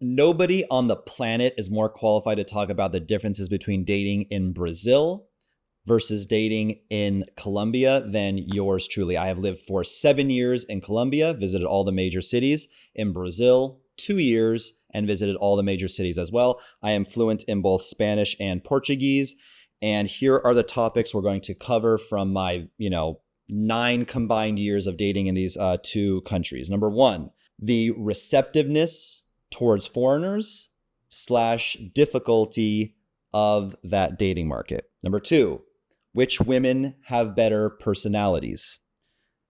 Nobody on the planet is more qualified to talk about the differences between dating in Brazil versus dating in Colombia than yours truly. I have lived for 7 years in Colombia, visited all the major cities. In Brazil, 2 years, and visited all the major cities as well. I am fluent in both Spanish and Portuguese. And here are the topics we're going to cover from my, 9 combined years of dating in these two countries. Number 1, the receptiveness towards foreigners / difficulty of that dating market. Number 2, which women have better personalities.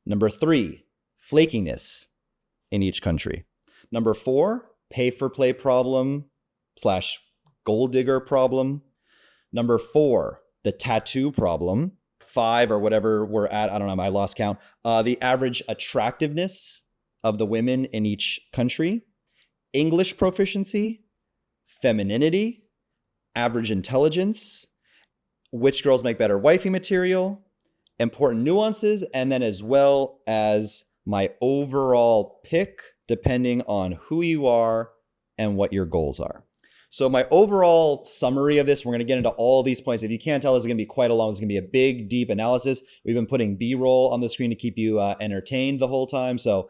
Number 3, flakiness in each country. Number 4, pay for play problem / gold digger problem. Number 4, the tattoo problem. 5 or whatever we're at, I don't know, I lost count. The average attractiveness of the women in each country. English proficiency, femininity, average intelligence, which girls make better wifey material, important nuances, and then as well as my overall pick depending on who you are and what your goals are. So my overall summary of this, we're going to get into all these points. If you can't tell, this is going to be quite a long, it's going to be a big, deep analysis. We've been putting B-roll on the screen to keep you entertained the whole time. So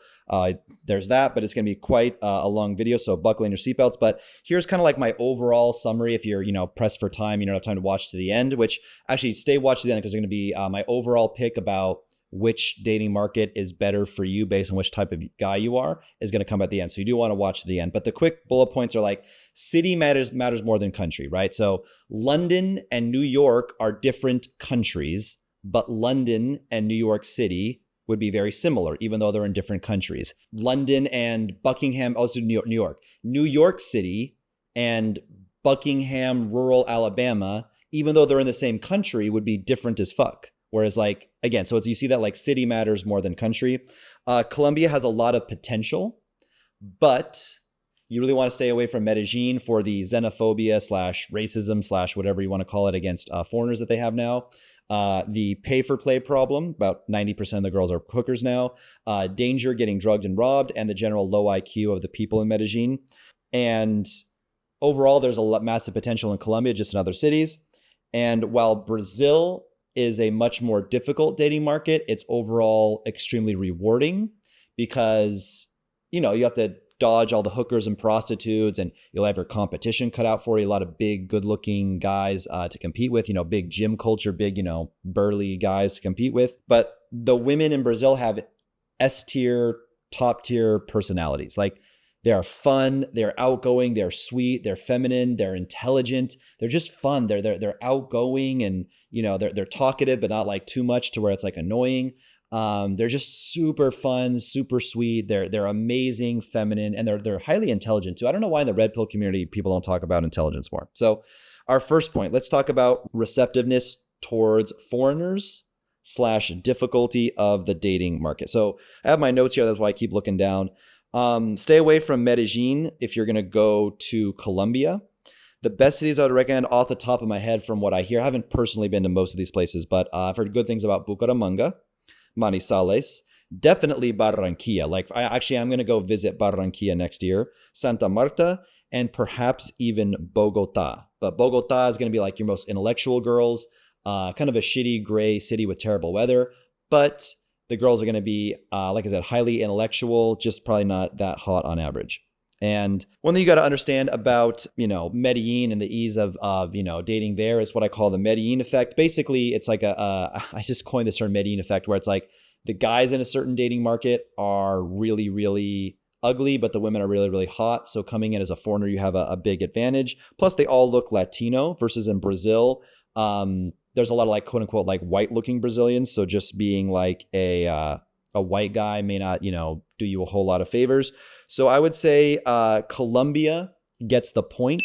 there's that, but it's going to be quite a long video. So buckle in your seatbelts. But here's kind of like my overall summary. If you're, pressed for time, you don't have time to watch to the end, which actually watch to the end because it's going to be my overall pick about which dating market is better for you based on which type of guy you are is going to come at the end. So you do want to watch to the end. But the quick bullet points are like city matters more than country, right? So London and New York are different countries, but London and New York City would be very similar, even though they're in different countries. London and Buckingham, also New York. New York City and Buckingham, rural Alabama, even though they're in the same country, would be different as fuck. Whereas again, so you see that city matters more than country. Colombia has a lot of potential, but you really want to stay away from Medellin for the xenophobia / racism / whatever you want to call it against foreigners that they have now. The pay for play problem, about 90% of the girls are hookers now. Danger, getting drugged and robbed, and the general low IQ of the people in Medellin. And overall, there's a massive potential in Colombia, just in other cities. And while Brazil is a much more difficult dating market, it's overall extremely rewarding because, you have to dodge all the hookers and prostitutes and you'll have your competition cut out for you. A lot of big, good looking guys to compete with, big gym culture, big, burly guys to compete with. But the women in Brazil have S tier, top tier personalities. They are fun, they're outgoing, they're sweet, they're feminine, they're intelligent, they're just fun. They're outgoing and they're talkative, but not too much to where it's annoying. They're just super fun, super sweet. They're amazing, feminine, and they're highly intelligent too. I don't know why in the red pill community people don't talk about intelligence more. So our first point, let's talk about receptiveness towards foreigners / difficulty of the dating market. So I have my notes here. That's why I keep looking down. Stay away from Medellin if you're going to go to Colombia. The best cities I would recommend off the top of my head from what I hear, I haven't personally been to most of these places, but I've heard good things about Bucaramanga, Manizales, definitely Barranquilla. I'm going to go visit Barranquilla next year, Santa Marta, and perhaps even Bogota. But Bogota is going to be your most intellectual girls, kind of a shitty gray city with terrible weather, but the girls are going to be, like I said, highly intellectual, just probably not that hot on average. And one thing you got to understand about, Medellin and the ease of dating there is what I call the Medellin effect. Basically, it's I just coined this term Medellin effect, where it's the guys in a certain dating market are really, really ugly, but the women are really, really hot. So coming in as a foreigner, you have a big advantage. Plus, they all look Latino versus in Brazil. There's a lot of quote unquote white looking Brazilians. So just being a white guy may not, do you a whole lot of favors. So I would say Colombia gets the point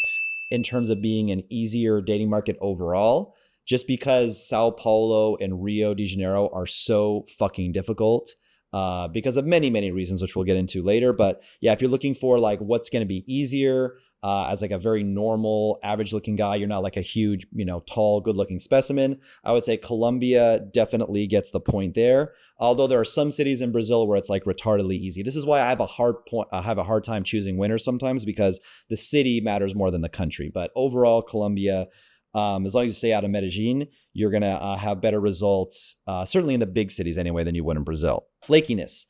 in terms of being an easier dating market overall, just because Sao Paulo and Rio de Janeiro are so fucking difficult. because of many, many reasons, which we'll get into later. But yeah, if you're looking for like what's going to be easier as like a very normal, average looking guy, you're not like a huge, tall, good looking specimen. I would say Colombia definitely gets the point there. Although there are some cities in Brazil where it's like retardedly easy. This is why I have a hard time choosing winners sometimes, because the city matters more than the country. But overall, Colombia, as long as you stay out of Medellin, you're going to have better results, certainly in the big cities anyway, than you would in Brazil. Flakiness.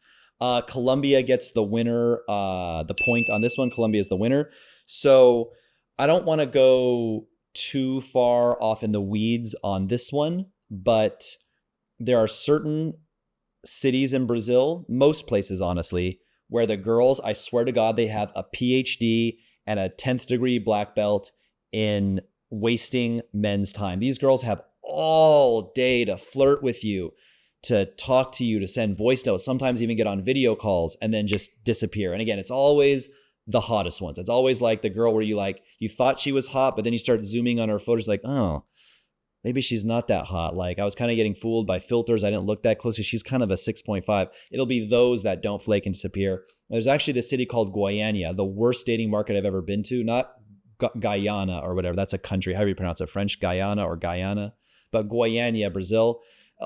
Colombia gets the winner, the point on this one. Colombia is the winner. So I don't want to go too far off in the weeds on this one, but there are certain cities in Brazil, most places, honestly, where the girls, I swear to God, they have a PhD and a 10th degree black belt in wasting men's time. These girls have all day to flirt with you, to talk to you, to send voice notes, sometimes even get on video calls and then just disappear. And again, it's always the hottest ones. It's always like the girl where you thought she was hot, but then you start zooming on her photos like, oh, maybe she's not that hot. Like I was kind of getting fooled by filters. I didn't look that closely. She's kind of a 6.5. It'll be those that don't flake and disappear. There's actually this city called Goiânia, the worst dating market I've ever been to. Not Guyana or whatever. That's a country. How do you pronounce it? French Guyana or Guyana? But Goiânia, Brazil.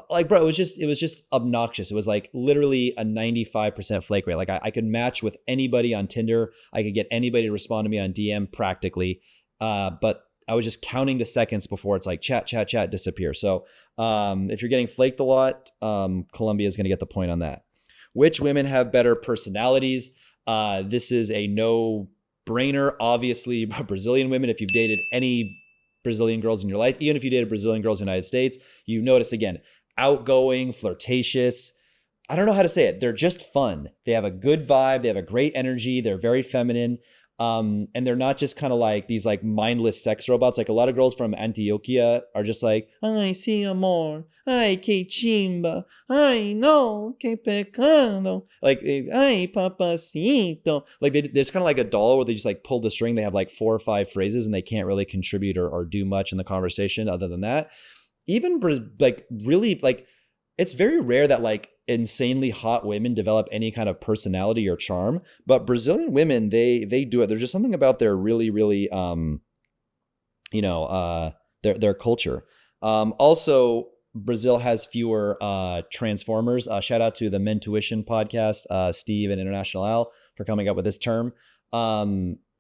Like, bro, it was just obnoxious. It was like literally a 95% flake rate. Like I could match with anybody on Tinder. I could get anybody to respond to me on DM practically. But I was just counting the seconds before it's like chat, disappear. So if you're getting flaked a lot, Colombia is going to get the point on that. Which women have better personalities? This is a no-brainer. Obviously, Brazilian women, if you've dated any Brazilian girls in your life, even if you dated Brazilian girls in the United States, you notice, again, outgoing, flirtatious. I don't know how to say it. They're just fun. They have a good vibe. They have a great energy. They're very feminine. And they're not just kind of like these like mindless sex robots. Like a lot of girls from Antioquia are just like, ay, sí, amor. Ay, que chimba. Ay, no, que pecado. Like, ay, papacito. Like there's kind of like a doll where they just like pull the string. They have like 4 or 5 phrases and they can't really contribute or do much in the conversation other than that. Even like really like, it's very rare that like insanely hot women develop any kind of personality or charm, but Brazilian women, they do it. There's just something about their really, really, their culture. Also, Brazil has fewer transformers. Shout out to the Mentuition podcast, Steve and International Al, for coming up with this term.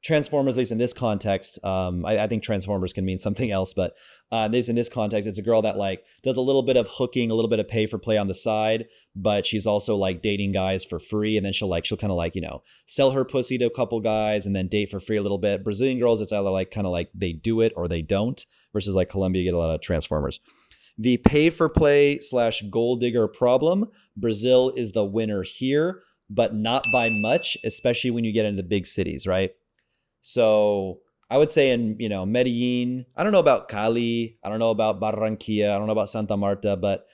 Transformers, at least in this context, I think transformers can mean something else, but in this context, it's a girl that like does a little bit of hooking, a little bit of pay for play on the side, but she's also like dating guys for free, and then she'll kind of like sell her pussy to a couple guys and then date for free a little bit. Brazilian girls, it's either like kind of like they do it or they don't, versus like Colombia, you get a lot of transformers. The pay for play / gold digger problem, Brazil is the winner here, but not by much, especially when you get into the big cities, right? So I would say in, Medellin, I don't know about Cali, I don't know about Barranquilla, I don't know about Santa Marta, but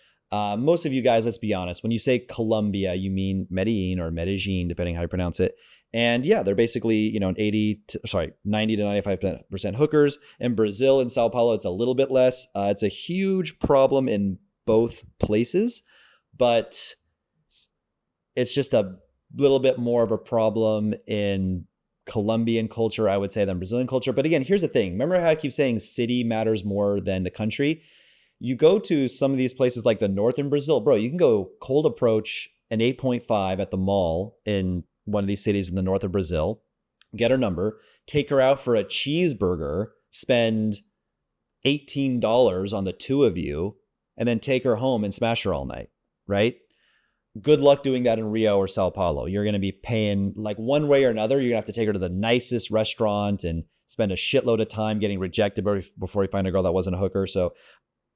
most of you guys, let's be honest, when you say Colombia, you mean Medellin or Medellin, depending how you pronounce it. And yeah, they're basically, 90 to 95% hookers. In Brazil and Sao Paulo, it's a little bit less. It's a huge problem in both places, but it's just a little bit more of a problem in Colombian culture, I would say, than Brazilian culture. But again, here's the thing. Remember how I keep saying city matters more than the country? You go to some of these places like the northern Brazil, bro, you can go cold approach an 8.5 at the mall in one of these cities in the north of Brazil, get her number, take her out for a cheeseburger, spend $18 on the two of you, and then take her home and smash her all night, right? Good luck doing that in Rio or Sao Paulo. You're going to be paying like one way or another. You're going to have to take her to the nicest restaurant and spend a shitload of time getting rejected before you find a girl that wasn't a hooker. So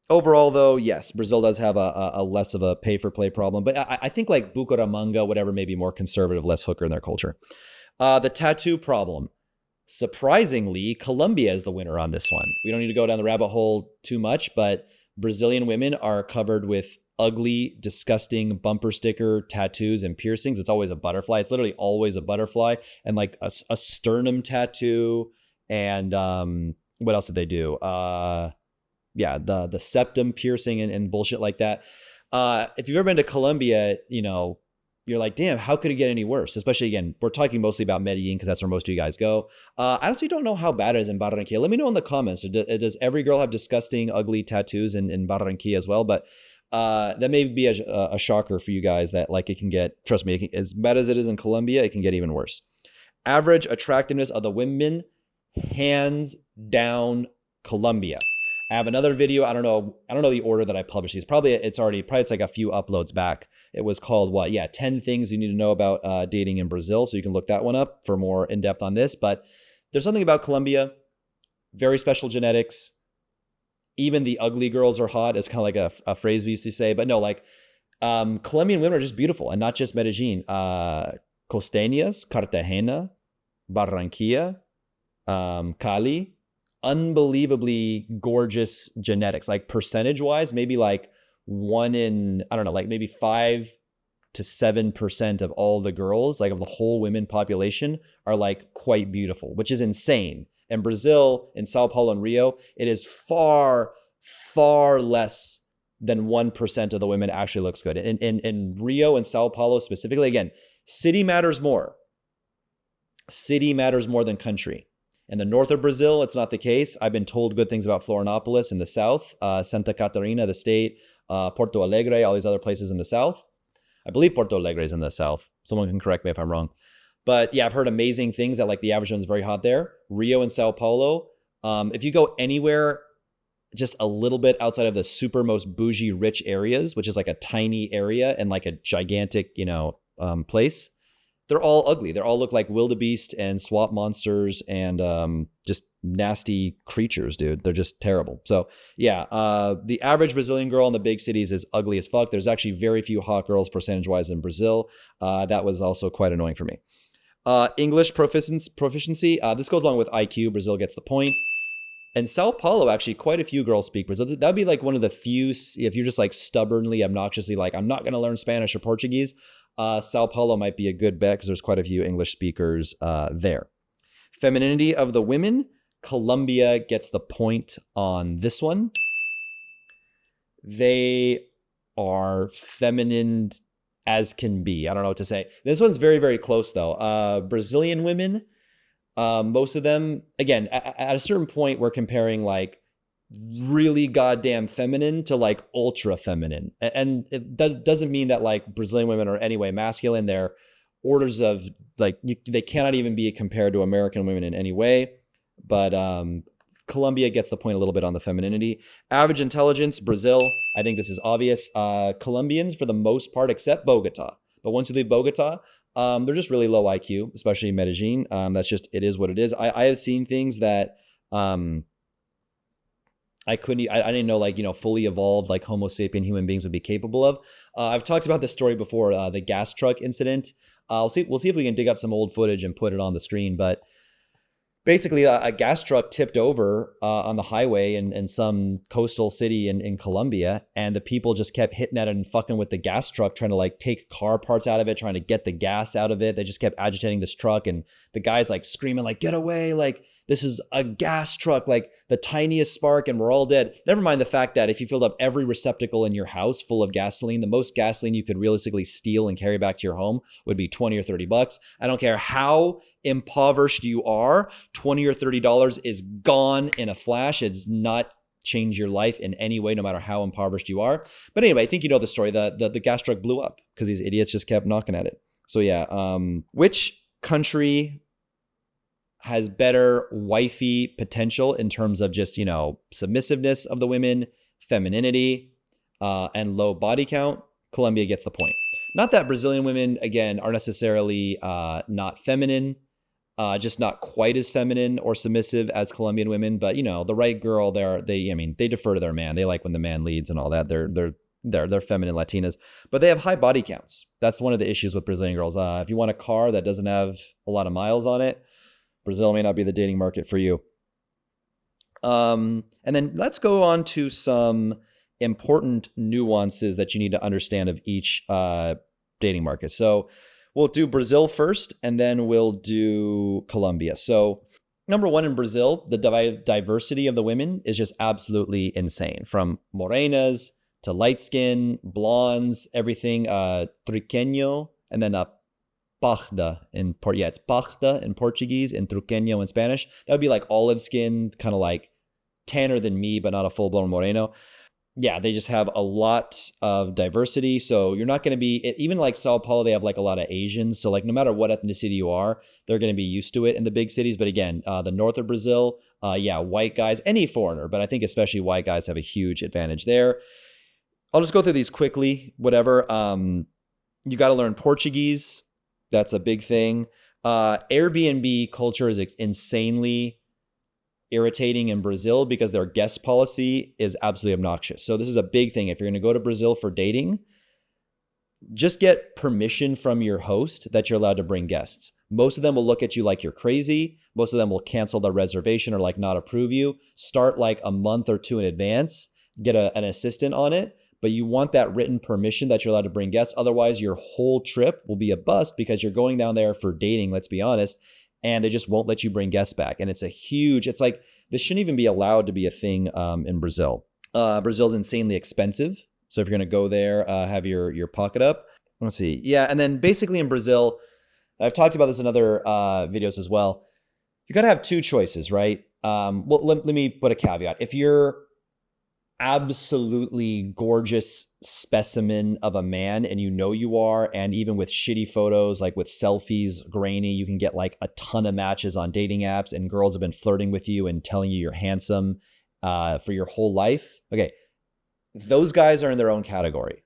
overall, though, yes, Brazil does have a less of a pay for play problem. But I think like Bucaramanga, whatever, may be more conservative, less hooker in their culture. The tattoo problem. Surprisingly, Colombia is the winner on this one. We don't need to go down the rabbit hole too much, but Brazilian women are covered with ugly, disgusting bumper sticker tattoos and piercings. It's always a butterfly. It's literally always a butterfly and like a sternum tattoo. And what else did they do? The septum piercing and bullshit like that. If you've ever been to Colombia, you're like, damn, how could it get any worse? Especially, again, we're talking mostly about Medellin because that's where most of you guys go. I honestly don't know how bad it is in Barranquilla. Let me know in the comments. Does every girl have disgusting, ugly tattoos in Barranquilla as well? But that may be a shocker for you guys that like it can get, trust me, as bad as it is in Colombia, it can get even worse. Average attractiveness of the women, hands down, Colombia. I have another video. I don't know the order that I published these. Probably it's like a few uploads back. It was called 10 things you need to know about dating in Brazil. So you can look that one up for more in depth on this. But there's something about Colombia, very special genetics. Even the ugly girls are hot. It's kind of like a phrase we used to say. But no, like Colombian women are just beautiful, and not just Medellin. Costeñas, Cartagena, Barranquilla, Cali. Unbelievably gorgeous genetics, like percentage wise, maybe like one in, I don't know, like maybe 5 to 7% of all the girls, like of the whole women population, are like quite beautiful, which is insane. In Brazil, in Sao Paulo and Rio, it is far, far less than 1% of the women actually looks good. In Rio and Sao Paulo specifically, again, city matters more. City matters more than country. In the north of Brazil, it's not the case. I've been told good things about Florianopolis in the south, Santa Catarina, the state, Porto Alegre, all these other places in the south. I believe Porto Alegre is in the south. Someone can correct me if I'm wrong. But yeah, I've heard amazing things that like the average one's very hot there. Rio and Sao Paulo. If you go anywhere just a little bit outside of the super most bougie rich areas, which is like a tiny area and like a gigantic, place, they're all ugly. They all look like wildebeest and swamp monsters and just nasty creatures, dude. They're just terrible. So yeah, the average Brazilian girl in the big cities is ugly as fuck. There's actually very few hot girls percentage-wise in Brazil. That was also quite annoying for me. English proficiency. This goes along with IQ. Brazil gets the point. And Sao Paulo, actually, quite a few girls speak Brazil. That'd be like one of the few, if you're just like stubbornly, obnoxiously like, I'm not going to learn Spanish or Portuguese, Sao Paulo might be a good bet because there's quite a few English speakers there. Femininity of the women, Colombia gets the point on this one. They are feminine as can be. I don't know what to say. This one's very, very close though. Brazilian women, most of them, again, at a certain point, we're comparing like really goddamn feminine to like ultra feminine. And it doesn't mean that like Brazilian women are anyway masculine. They're orders of like, they cannot even be compared to American women in any way. But Colombia gets the point a little bit on the femininity. Average intelligence, Brazil. I think this is obvious. Colombians, for the most part, except Bogota. But once you leave Bogota, they're just really low IQ, especially in Medellin. That's just, it is what it is. I have seen things that I didn't know, like, fully evolved, like Homo sapien human beings would be capable of. I've talked about this story before, the gas truck incident. We'll see if we can dig up some old footage and put it on the screen. But basically, a gas truck tipped over on the highway in some coastal city in Colombia, and the people just kept hitting at it and fucking with the gas truck, trying to like take car parts out of it, trying to get the gas out of it. They just kept agitating this truck, and the guy's like screaming like, "Get away, like this is a gas truck, like the tiniest spark and we're all dead." Never mind the fact that if you filled up every receptacle in your house full of gasoline, the most gasoline you could realistically steal and carry back to your home would be $20 or $30. I don't care how impoverished you are, $20 or $30 is gone in a flash. It's not change your life in any way, no matter how impoverished you are. But anyway, I think you know the story. The gas truck blew up because these idiots just kept knocking at it. So yeah, which country has better wifey potential in terms of just, submissiveness of the women, femininity, and low body count? Colombia gets the point. Not that Brazilian women, again, are necessarily not feminine, just not quite as feminine or submissive as Colombian women. But, the right girl, they defer to their man. They like when the man leads and all that. They're feminine Latinas, but they have high body counts. That's one of the issues with Brazilian girls. If you want a car that doesn't have a lot of miles on it, Brazil may not be the dating market for you. And then let's go on to some important nuances that you need to understand of each dating market. So we'll do Brazil first, and then we'll do Colombia. So number one, in Brazil, the diversity of the women is just absolutely insane. From morenas to light skin, blondes, everything, triqueño. and then Parda it's Parda in Portuguese, and Truqueño in Spanish. That would be like olive skinned, kind of like tanner than me, but not a full blown moreno. Yeah, they just have a lot of diversity. So you're not going to be, even like Sao Paulo, they have like a lot of Asians. So like no matter what ethnicity you are, they're going to be used to it in the big cities. But again, the north of Brazil, white guys, any foreigner, but I think especially white guys have a huge advantage there. I'll just go through these quickly, whatever. You got to learn Portuguese. That's a big thing. Airbnb culture is insanely irritating in Brazil because their guest policy is absolutely obnoxious. So this is a big thing. If you're going to go to Brazil for dating, just get permission from your host that you're allowed to bring guests. Most of them will look at you like you're crazy. Most of them will cancel the reservation or like not approve you. Start like a month or two in advance, get an assistant on it, but you want that written permission that you're allowed to bring guests. Otherwise, your whole trip will be a bust because you're going down there for dating, let's be honest, and they just won't let you bring guests back. And it's like, this shouldn't even be allowed to be a thing in Brazil. Brazil's insanely expensive. So if you're going to go there, have your pocket up. Let's see. Yeah. And then basically in Brazil, I've talked about this in other videos as well. You got to have two choices, right? Well, let me put a caveat. If you're absolutely gorgeous specimen of a man and you know you are, and even with shitty photos, like with selfies, grainy, you can get like a ton of matches on dating apps and girls have been flirting with you and telling you you're handsome for your whole life. Okay, those guys are in their own category.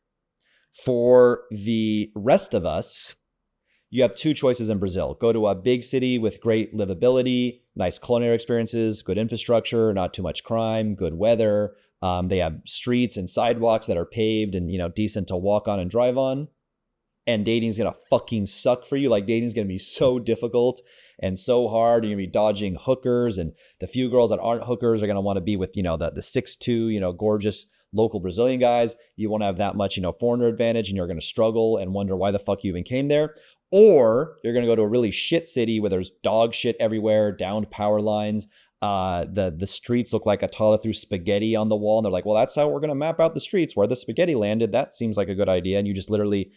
For the rest of us, you have two choices in Brazil. Go to a big city with great livability, nice culinary experiences, good infrastructure, not too much crime, good weather. They have streets and sidewalks that are paved and, decent to walk on and drive on. And dating's going to fucking suck for you. Like dating's going to be so difficult and so hard. You're going to be dodging hookers, and the few girls that aren't hookers are going to want to be with, the 6'2", gorgeous local Brazilian guys. You won't have that much, foreigner advantage, and you're going to struggle and wonder why the fuck you even came there. Or you're going to go to a really shit city where there's dog shit everywhere, downed power lines. The streets look like Atala threw spaghetti on the wall, and they're like, well, that's how we're going to map out the streets where the spaghetti landed. That seems like a good idea. And you just literally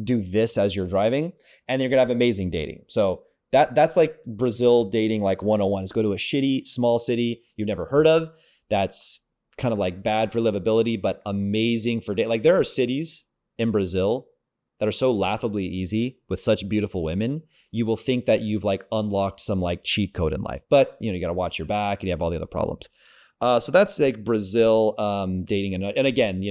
do this as you're driving, and you're going to have amazing dating. So that's like Brazil dating like 101 is go to a shitty small city you've never heard of. That's kind of like bad for livability, but amazing for dating. Like there are cities in Brazil that are so laughably easy with such beautiful women, you will think that you've like unlocked some like cheat code in life. But you got to watch your back and you have all the other problems. So that's like Brazil dating. And again,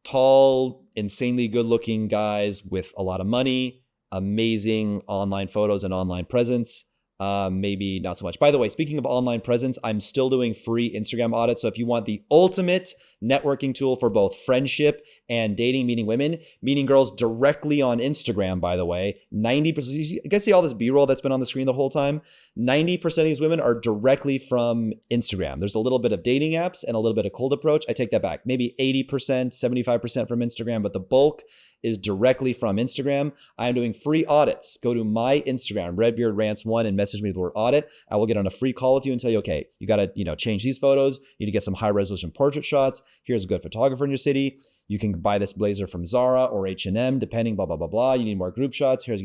tall, insanely good looking guys with a lot of money, amazing online photos and online presence. Maybe not so much. By the way, speaking of online presence, I'm still doing free Instagram audits. So if you want the ultimate networking tool for both friendship and dating, meeting women, meeting girls directly on Instagram, by the way, 90%, you can see all this B-roll that's been on the screen the whole time. 90% of these women are directly from Instagram. There's a little bit of dating apps and a little bit of cold approach. I take that back. Maybe 80%, 75% from Instagram, but the bulk is directly from Instagram. I'm doing free audits. Go to my Instagram, RedbeardRants1, and message me the word audit. I will get on a free call with you and tell you, okay, you got to, change these photos. You need to get some high resolution portrait shots. Here's a good photographer in your city. You can buy this blazer from Zara or H&M, depending, blah, blah, blah, blah. You need more group shots. Here's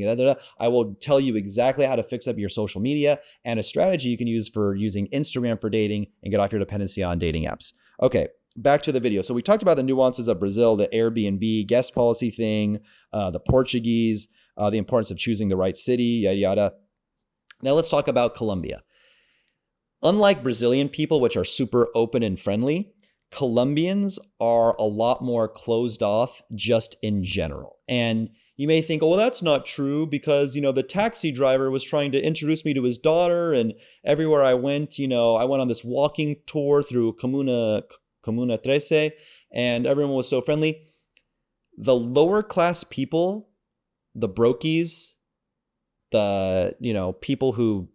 I will tell you exactly how to fix up your social media and a strategy you can use for using Instagram for dating and get off your dependency on dating apps. Okay, back to the video. So we talked about the nuances of Brazil, the Airbnb guest policy thing, the Portuguese, the importance of choosing the right city, yada, yada. Now let's talk about Colombia. Unlike Brazilian people, which are super open and friendly, Colombians are a lot more closed off just in general. And you may think, oh, well, that's not true because, the taxi driver was trying to introduce me to his daughter. And everywhere I went, I went on this walking tour through Comuna 13, and everyone was so friendly. The lower class people, the brokies, the, people who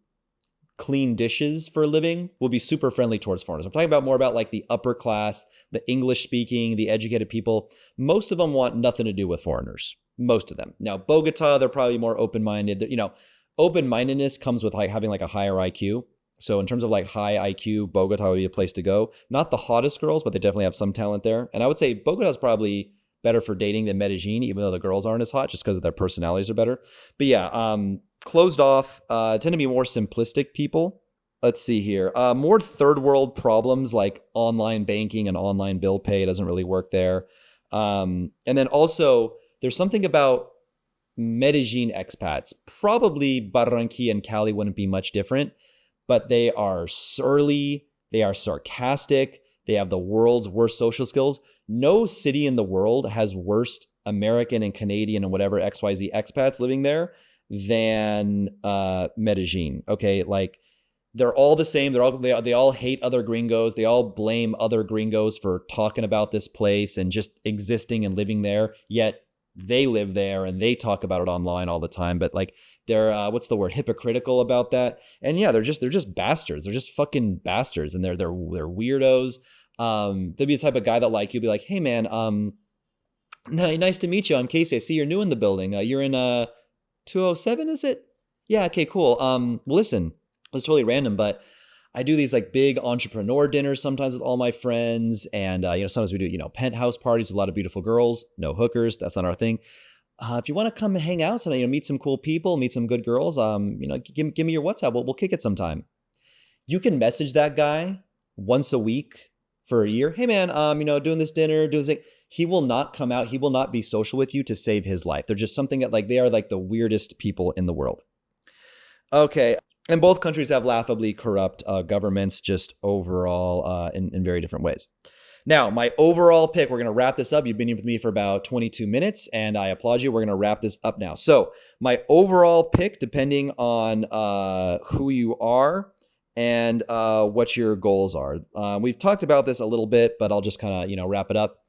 clean dishes for a living will be super friendly towards foreigners. I'm talking more about like the upper class, the English speaking, the educated people. Most of them want nothing to do with foreigners. Most of them. Now, Bogota, they're probably more open-minded. Open-mindedness comes with like having like a higher IQ. So in terms of like high IQ, Bogota would be a place to go. Not the hottest girls, but they definitely have some talent there. And I would say Bogota is probably better for dating than Medellin, even though the girls aren't as hot, just because their personalities are better. But yeah, closed off, tend to be more simplistic people. Let's see here. More third world problems like online banking and online bill pay doesn't really work there. And then also, there's something about Medellin expats. Probably Barranquilla and Cali wouldn't be much different, but they are surly, they are sarcastic, they have the world's worst social skills. No city in the world has worse American and Canadian and whatever XYZ expats living there than Medellin. Okay, like they're all the same. They all hate other gringos. They all blame other gringos for talking about this place and just existing and living there. Yet they live there and they talk about it online all the time. But like they're what's the word? Hypocritical about that. And yeah, they're just bastards. They're just fucking bastards. And they're weirdos. They'll be the type of guy that like you'll be like, hey man, nice to meet you. I'm Casey. I see you're new in the building. You're in 207, is it? Yeah. Okay. Cool. Well, listen. It's totally random, but I do these like big entrepreneur dinners sometimes with all my friends. And, sometimes we do, penthouse parties with a lot of beautiful girls, no hookers. That's not our thing. If you want to come hang out sometime, meet some cool people, meet some good girls, give me your WhatsApp. We'll kick it sometime. You can message that guy once a week for a year. Hey man, doing this dinner, doing this thing. He will not come out. He will not be social with you to save his life. They're just something that they are like the weirdest people in the world. Okay. And both countries have laughably corrupt governments just overall in very different ways. Now, my overall pick, we're going to wrap this up. You've been with me for about 22 minutes, and I applaud you. We're going to wrap this up now. So my overall pick, depending on who you are and what your goals are. We've talked about this a little bit, but I'll just kind of, wrap it up.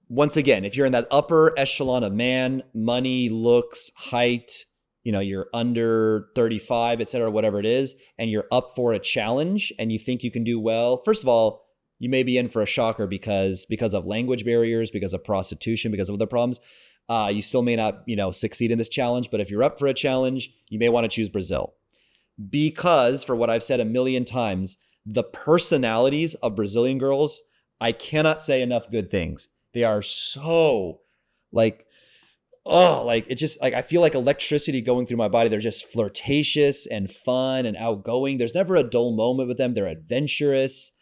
Once again, if you're in that upper echelon of man, money, looks, height, you're under 35, et cetera, whatever it is, and you're up for a challenge and you think you can do well. First of all, you may be in for a shocker because of language barriers, because of prostitution, because of other problems. You still may not, succeed in this challenge. But if you're up for a challenge, you may want to choose Brazil. Because for what I've said a million times, the personalities of Brazilian girls, I cannot say enough good things. They are so it's just like I feel like electricity going through my body. They're just flirtatious and fun and outgoing. There's never a dull moment with them. They're adventurous.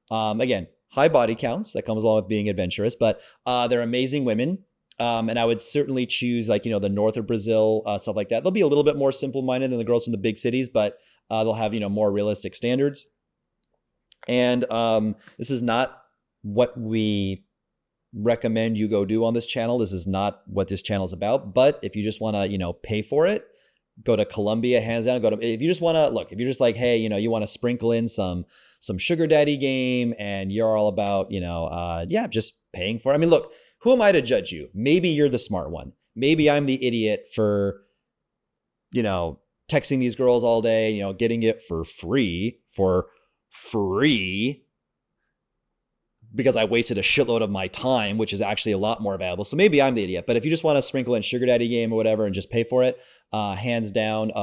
Again, high body counts that comes along with being adventurous, but they're amazing women. And I would certainly choose the north of Brazil, stuff like that. They'll be a little bit more simple-minded than the girls in the big cities, but they'll have more realistic standards. And this is not what we recommend you go do on this channel. This is not what this channel is about. But if you just want to, pay for it, go to Colombia, hands down. If you just want to look, if you're just like, hey, you want to sprinkle in some sugar daddy game, and you're all about, just paying for it. I mean, look, who am I to judge you? Maybe you're the smart one. Maybe I'm the idiot for, texting these girls all day, getting it for free. Because I wasted a shitload of my time, which is actually a lot more valuable. So maybe I'm the idiot. But if you just want to sprinkle in sugar daddy game or whatever and just pay for it, hands down,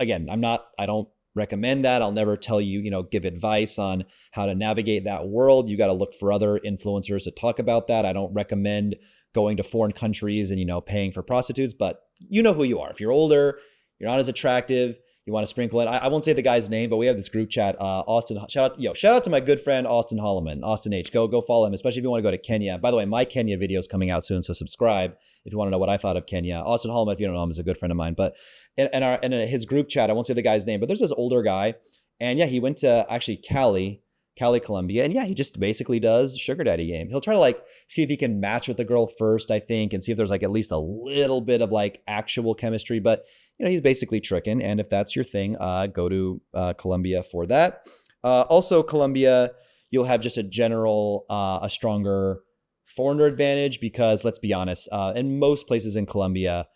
again, I don't recommend that. I'll never tell you, give advice on how to navigate that world. You got to look for other influencers to talk about that. I don't recommend going to foreign countries and, paying for prostitutes, but you know who you are. If you're older, you're not as attractive, you want to sprinkle it. I won't say the guy's name, but we have this group chat. Austin, shout out to my good friend Austin Holloman, Austin H. Go follow him, especially if you want to go to Kenya. By the way, my Kenya video is coming out soon, so subscribe if you want to know what I thought of Kenya. Austin Holloman, if you don't know him, is a good friend of mine. But in his group chat, I won't say the guy's name, but there's this older guy, and yeah, he went to actually Cali, Colombia, and yeah, he just basically does sugar daddy game. He'll try to see if he can match with the girl first, I think, and see if there's at least a little bit of actual chemistry, but he's basically tricking. And if that's your thing, go to Colombia for that. Also, Colombia, you'll have just a general, a stronger foreigner advantage because let's be honest, in most places in Colombia,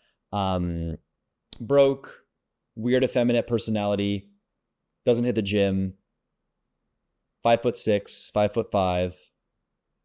broke, weird, effeminate personality, doesn't hit the gym, 5'6", 5'5",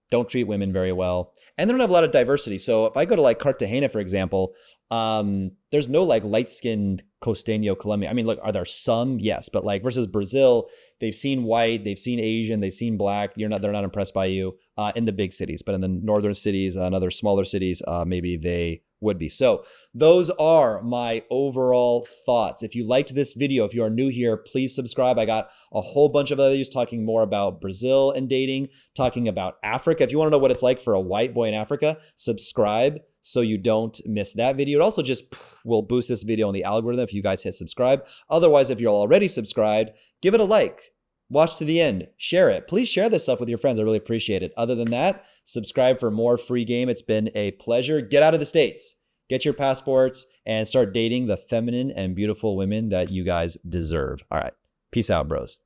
don't treat women very well, and they don't have a lot of diversity. So if I go to Cartagena, for example, there's no light-skinned Costeño Colombia. I mean, look, are there some? Yes, but like versus Brazil, they've seen white, they've seen Asian, they've seen black. They're not impressed by you in the big cities, but in the northern cities and other smaller cities, maybe they would be. So those are my overall thoughts. If you liked this video, if you are new here, please subscribe. I got a whole bunch of other videos talking more about Brazil and dating, talking about Africa. If you want to know what it's like for a white boy in Africa, subscribe so you don't miss that video. It also just will boost this video on the algorithm if you guys hit subscribe. Otherwise, if you're already subscribed, give it a like. Watch to the end. Share it. Please share this stuff with your friends. I really appreciate it. Other than that, subscribe for more free game. It's been a pleasure. Get out of the States. Get your passports and start dating the feminine and beautiful women that you guys deserve. All right. Peace out, bros.